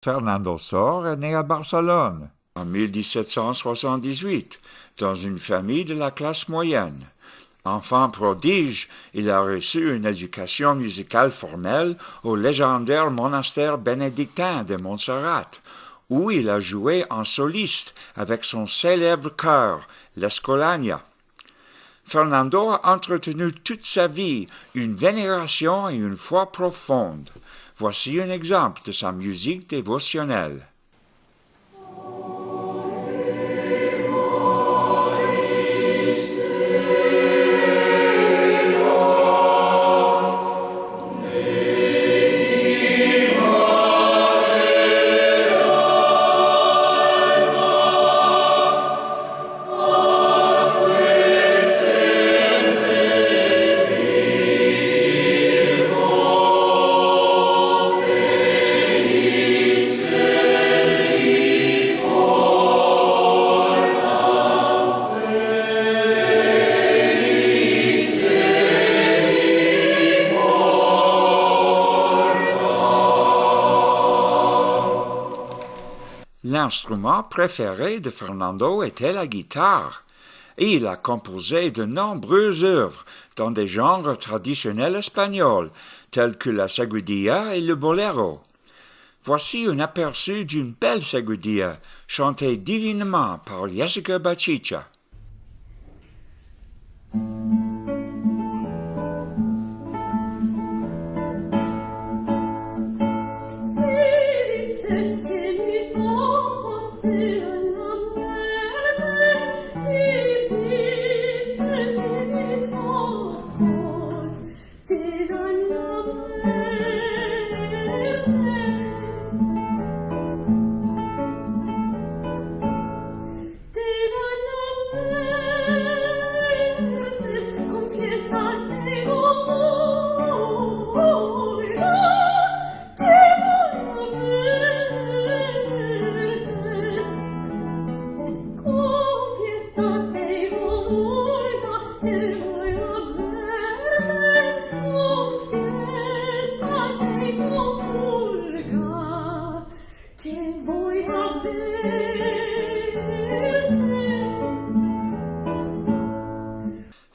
Fernando Sor est né à Barcelone en 1778, dans une famille de la classe moyenne. Enfant prodige, il a reçu une éducation musicale formelle au légendaire monastère bénédictin de Montserrat, où il a joué en soliste avec son célèbre chœur, l'Escolania. Fernando a entretenu toute sa vie une vénération et une foi profonde. Voici un exemple de sa musique dévotionnelle. L'instrument préféré de Fernando était la guitare, et il a composé de nombreuses œuvres dans des genres traditionnels espagnols, tels que la seguidilla et le bolero. Voici un aperçu d'une belle seguidilla, chantée divinement par Jessica Bachicha.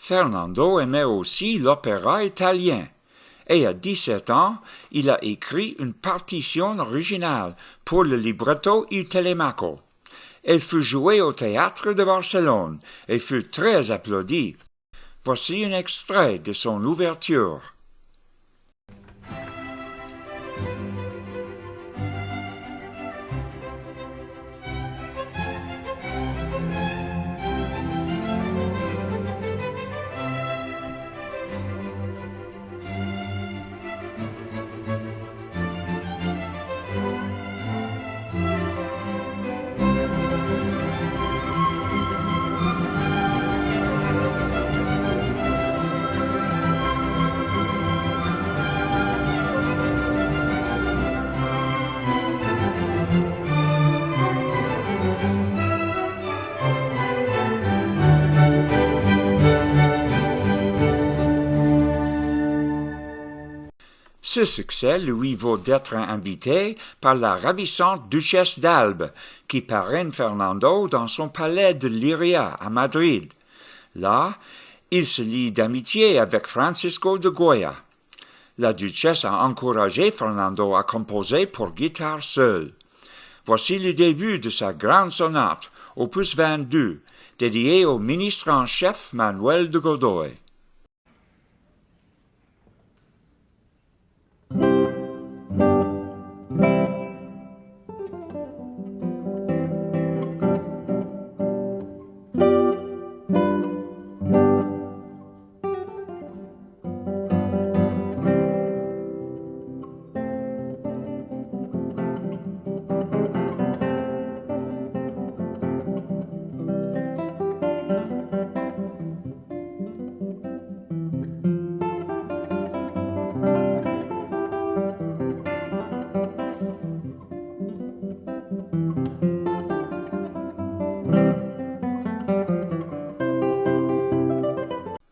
Fernando aimait aussi l'opéra italien, et à 17 ans, il a écrit une partition originale pour le libretto Il Telemaco. Elle fut jouée au théâtre de Barcelone et fut très applaudie. Voici un extrait de son ouverture. Ce succès lui vaut d'être invité par la ravissante duchesse d'Albe, qui parraine Fernando dans son palais de Liria à Madrid. Là, il se lie d'amitié avec Francisco de Goya. La duchesse a encouragé Fernando à composer pour guitare seule. Voici le début de sa grande sonate, opus 22, dédiée au ministre en chef Manuel de Godoy.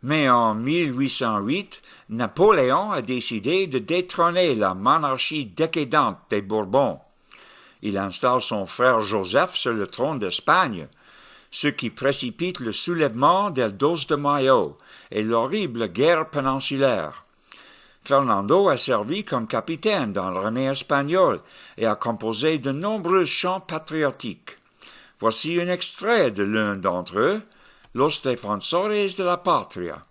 Mais en 1808, Napoléon a décidé de détrôner la monarchie décadente des Bourbons. Il installe son frère Joseph sur le trône d'Espagne, ce qui précipite le soulèvement del 12 de Mayo et l'horrible guerre péninsulaire. Fernando a servi comme capitaine dans l'armée espagnole et a composé de nombreux chants patriotiques. Voici un extrait de l'un d'entre eux, Los Defensores de la Patria.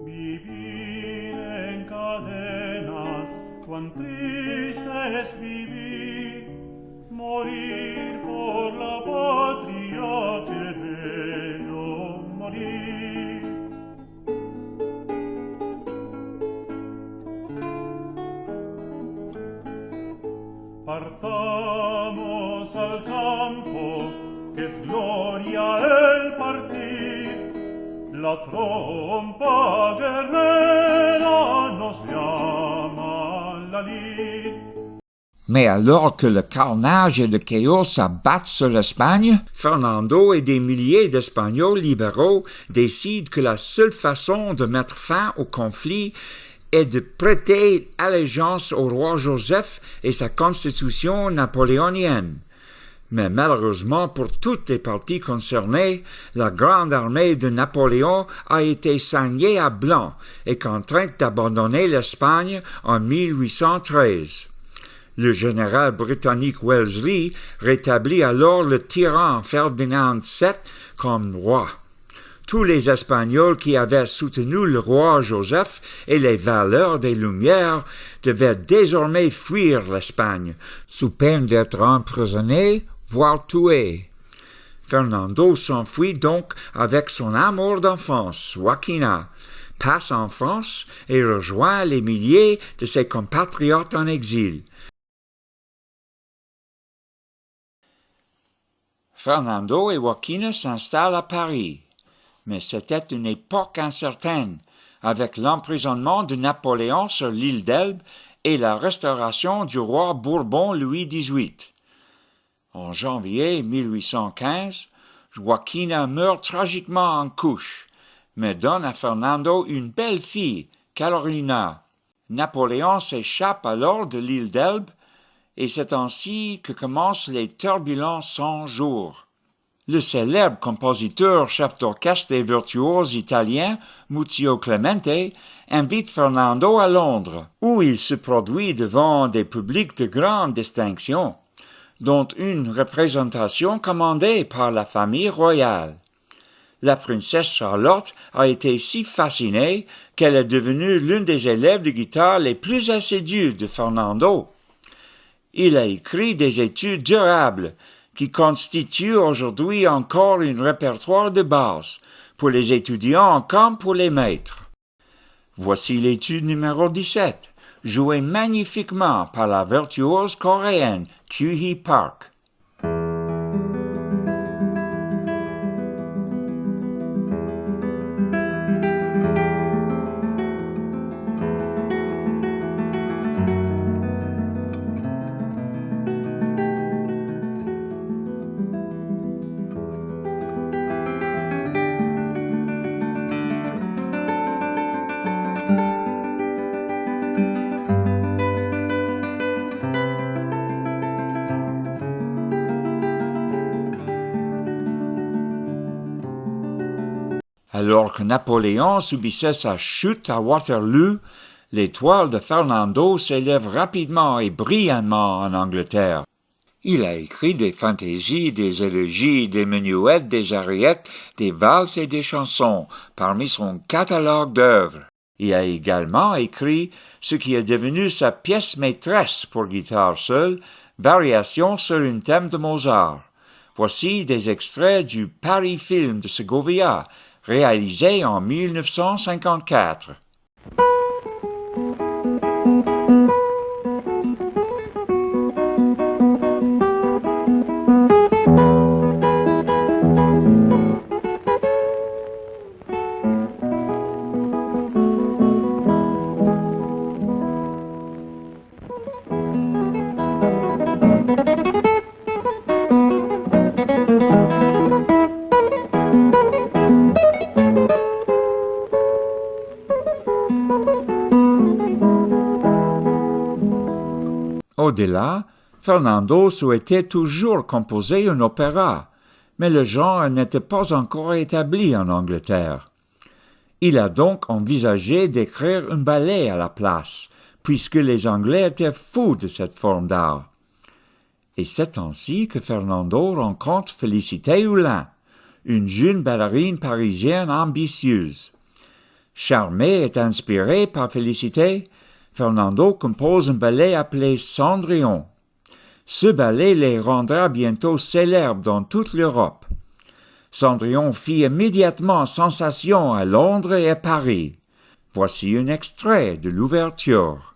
Vivir en cadenas, cuán triste es vivir, morir por la patria, que bello morir. Partamos al campo, que es gloria el partir, la trompa guerrera nos llama la lid. Mais alors que le carnage et le chaos s'abattent sur l'Espagne, Fernando et des milliers d'Espagnols libéraux décident que la seule façon de mettre fin au conflit est de prêter allégeance au roi Joseph et sa constitution napoléonienne. Mais malheureusement pour toutes les parties concernées, la grande armée de Napoléon a été signée à blanc et contrainte d'abandonner l'Espagne en 1813. Le général britannique Wellesley rétablit alors le tyran Ferdinand VII comme roi. Tous les Espagnols qui avaient soutenu le roi Joseph et les valeurs des Lumières devaient désormais fuir l'Espagne, sous peine d'être emprisonnés, voire tués. Fernando s'enfuit donc avec son amour d'enfance, Joaquina, passe en France et rejoint les milliers de ses compatriotes en exil. Fernando et Joaquina s'installent à Paris. Mais c'était une époque incertaine, avec l'emprisonnement de Napoléon sur l'île d'Elbe et la restauration du roi Bourbon Louis XVIII. En janvier 1815, Joaquina meurt tragiquement en couche, mais donne à Fernando une belle fille, Carolina. Napoléon s'échappe alors de l'île d'Elbe, et c'est ainsi que commencent les turbulents 100 jours. Le célèbre compositeur, chef d'orchestre et virtuose italien Muzio Clemente invite Fernando à Londres, où il se produit devant des publics de grande distinction, dont une représentation commandée par la famille royale. La princesse Charlotte a été si fascinée qu'elle est devenue l'une des élèves de guitare les plus assidues de Fernando. Il a écrit des études durables qui constituent aujourd'hui encore un répertoire de base pour les étudiants comme pour les maîtres. Voici l'étude numéro 17, jouée magnifiquement par la virtuose coréenne Kyu-hee Park. Alors que Napoléon subissait sa chute à Waterloo, l'étoile de Fernando s'élève rapidement et brillamment en Angleterre. Il a écrit des fantaisies, des élégies, des menuettes, des ariettes, des valses et des chansons, parmi son catalogue d'œuvres. Il a également écrit ce qui est devenu sa pièce maîtresse pour guitare seule, Variations sur un thème de Mozart. Voici des extraits du Paris Film de Segovia, réalisé en 1954. Au-delà, Fernando souhaitait toujours composer un opéra, mais le genre n'était pas encore établi en Angleterre. Il a donc envisagé d'écrire un ballet à la place, puisque les Anglais étaient fous de cette forme d'art. Et c'est ainsi que Fernando rencontre Félicité Hulin, une jeune ballerine parisienne ambitieuse. Charmé et inspiré par Félicité, Fernando compose un ballet appelé Cendrillon. Ce ballet les rendra bientôt célèbres dans toute l'Europe. Cendrillon fit immédiatement sensation à Londres et à Paris. Voici un extrait de l'ouverture.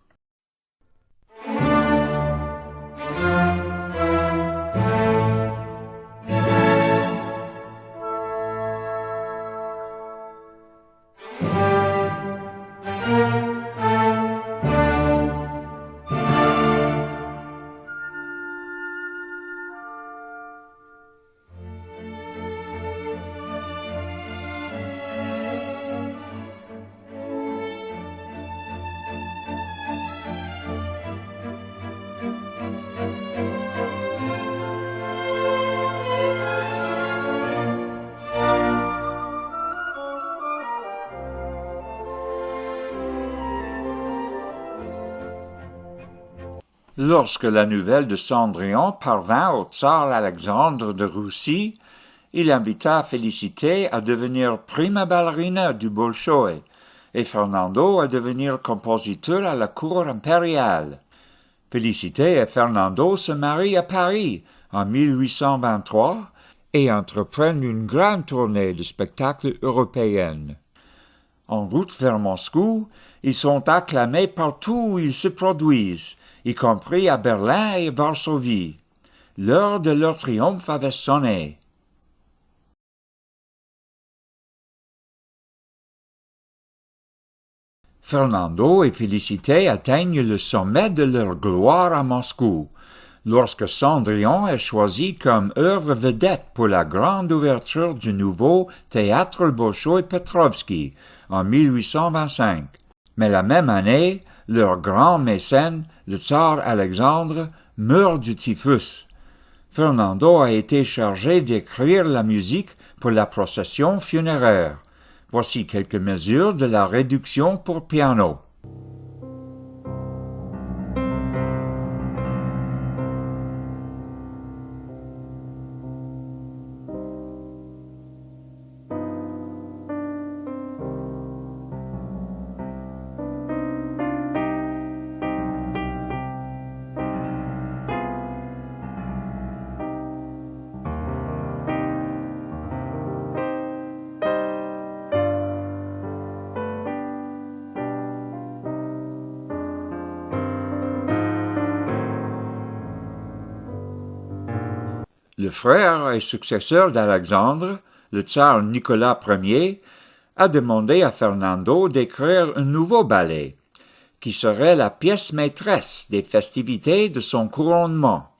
Lorsque la nouvelle de Cendrillon parvint au tsar Alexandre de Russie, il invita Félicité à devenir prima ballerina du Bolchoï et Fernando à devenir compositeur à la cour impériale. Félicité et Fernando se marient à Paris en 1823 et entreprennent une grande tournée de spectacles européennes. En route vers Moscou, ils sont acclamés partout où ils se produisent, y compris à Berlin et Varsovie. L'heure de leur triomphe avait sonné. Fernando et Félicité atteignent le sommet de leur gloire à Moscou, lorsque Cendrillon est choisi comme œuvre vedette pour la grande ouverture du nouveau Théâtre Bolchoï-Petrovski en 1825. Mais la même année, leur grand mécène, le tsar Alexandre, meurt du typhus. Fernando a été chargé d'écrire la musique pour la procession funéraire. Voici quelques mesures de la réduction pour piano. Le frère et successeur d'Alexandre, le tsar Nicolas Ier, a demandé à Fernando d'écrire un nouveau ballet, qui serait la pièce maîtresse des festivités de son couronnement.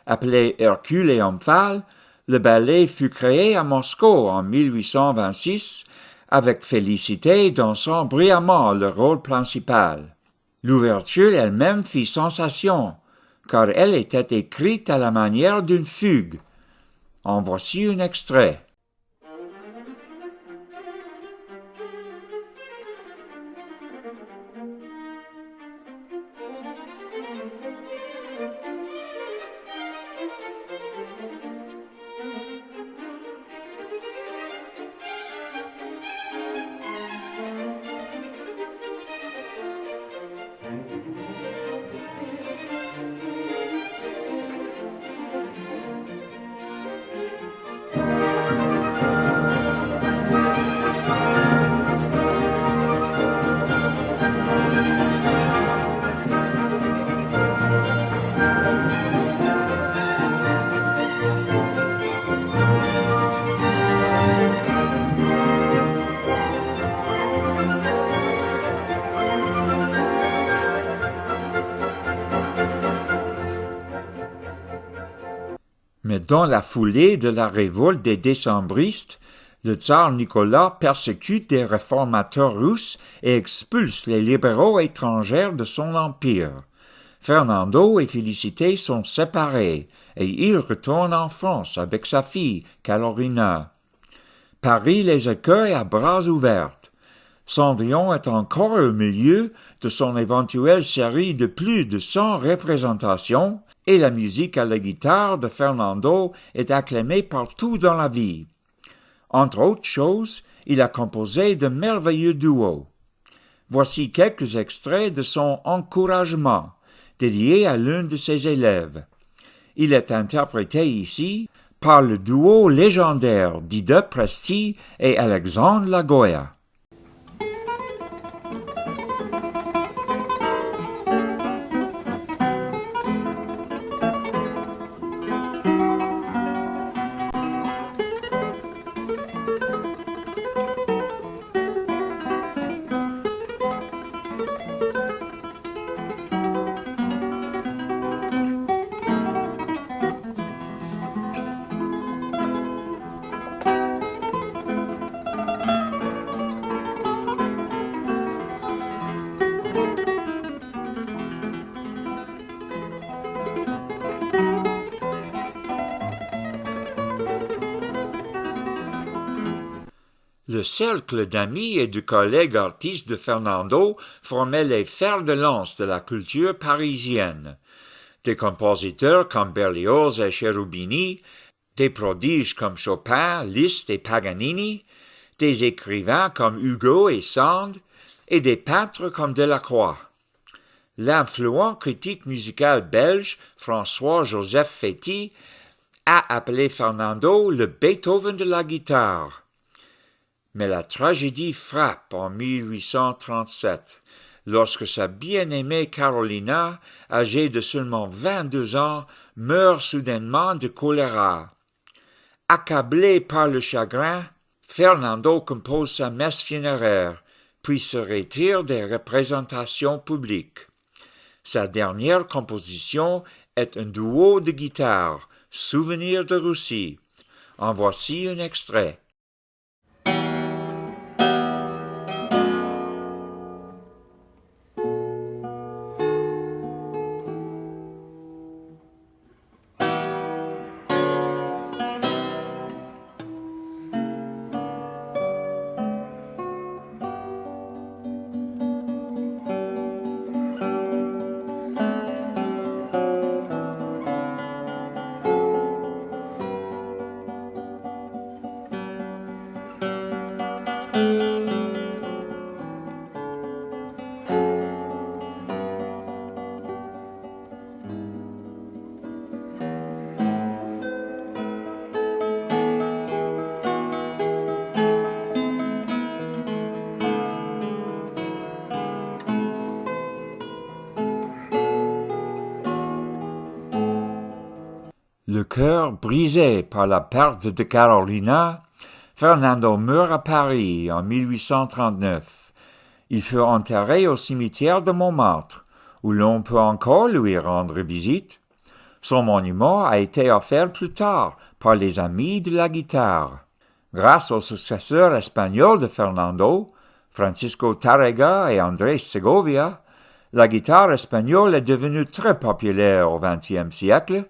Appelé Hercule et Omphale, le ballet fut créé à Moscou en 1826, avec Félicité dansant brillamment le rôle principal. L'ouverture elle-même fit sensation, car elle était écrite à la manière d'une fugue. En voici un extrait. Mais dans la foulée de la révolte des décembristes, le tsar Nicolas persécute des réformateurs russes et expulse les libéraux étrangers de son empire. Fernando et Félicité sont séparés et il retourne en France avec sa fille, Carolina. Paris les accueille à bras ouverts. Cendrillon est encore au milieu de son éventuelle série de plus de 100 représentations et la musique à la guitare de Fernando est acclamée partout dans la vie. Entre autres choses, il a composé de merveilleux duos. Voici quelques extraits de son Encouragement, dédié à l'un de ses élèves. Il est interprété ici par le duo légendaire d'Ida Presti et Alexandre Lagoya. Le cercle d'amis et de collègues artistes de Fernando formait les fers de lance de la culture parisienne. Des compositeurs comme Berlioz et Cherubini, des prodiges comme Chopin, Liszt et Paganini, des écrivains comme Hugo et Sand, et des peintres comme Delacroix. L'influent critique musical belge François-Joseph Féty a appelé Fernando le Beethoven de la guitare. Mais la tragédie frappe en 1837, lorsque sa bien-aimée Carolina, âgée de seulement 22 ans, meurt soudainement de choléra. Accablé par le chagrin, Fernando compose sa messe funéraire, puis se retire des représentations publiques. Sa dernière composition est un duo de guitare, Souvenir de Russie. En voici un extrait. Le cœur brisé par la perte de Carolina, Fernando meurt à Paris en 1839. Il fut enterré au cimetière de Montmartre, où l'on peut encore lui rendre visite. Son monument a été offert plus tard par les amis de la guitare. Grâce aux successeurs espagnols de Fernando, Francisco Tárrega et Andrés Segovia, la guitare espagnole est devenue très populaire au XXe siècle.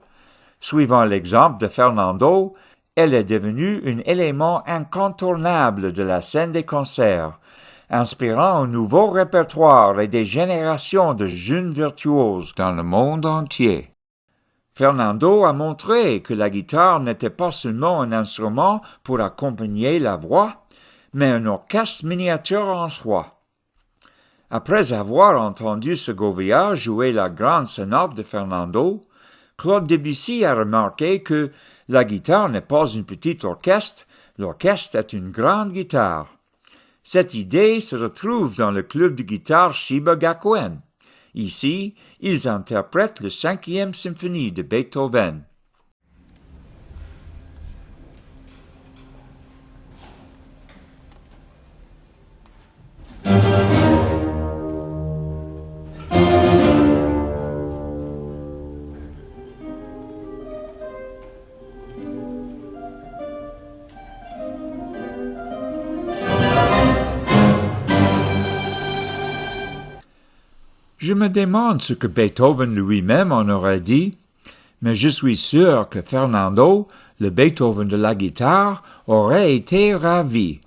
Suivant l'exemple de Fernando, elle est devenue un élément incontournable de la scène des concerts, inspirant un nouveau répertoire et des générations de jeunes virtuoses dans le monde entier. Fernando a montré que la guitare n'était pas seulement un instrument pour accompagner la voix, mais un orchestre miniature en soi. Après avoir entendu Segovia jouer la grande sonate de Fernando, Claude Debussy a remarqué que la guitare n'est pas un petit orchestre, l'orchestre est une grande guitare. Cette idée se retrouve dans le club de guitare Shiba Gakuen. Ici, ils interprètent le 5e symphonie de Beethoven. Je me demande ce que Beethoven lui-même en aurait dit, mais je suis sûr que Fernando, le Beethoven de la guitare, aurait été ravi.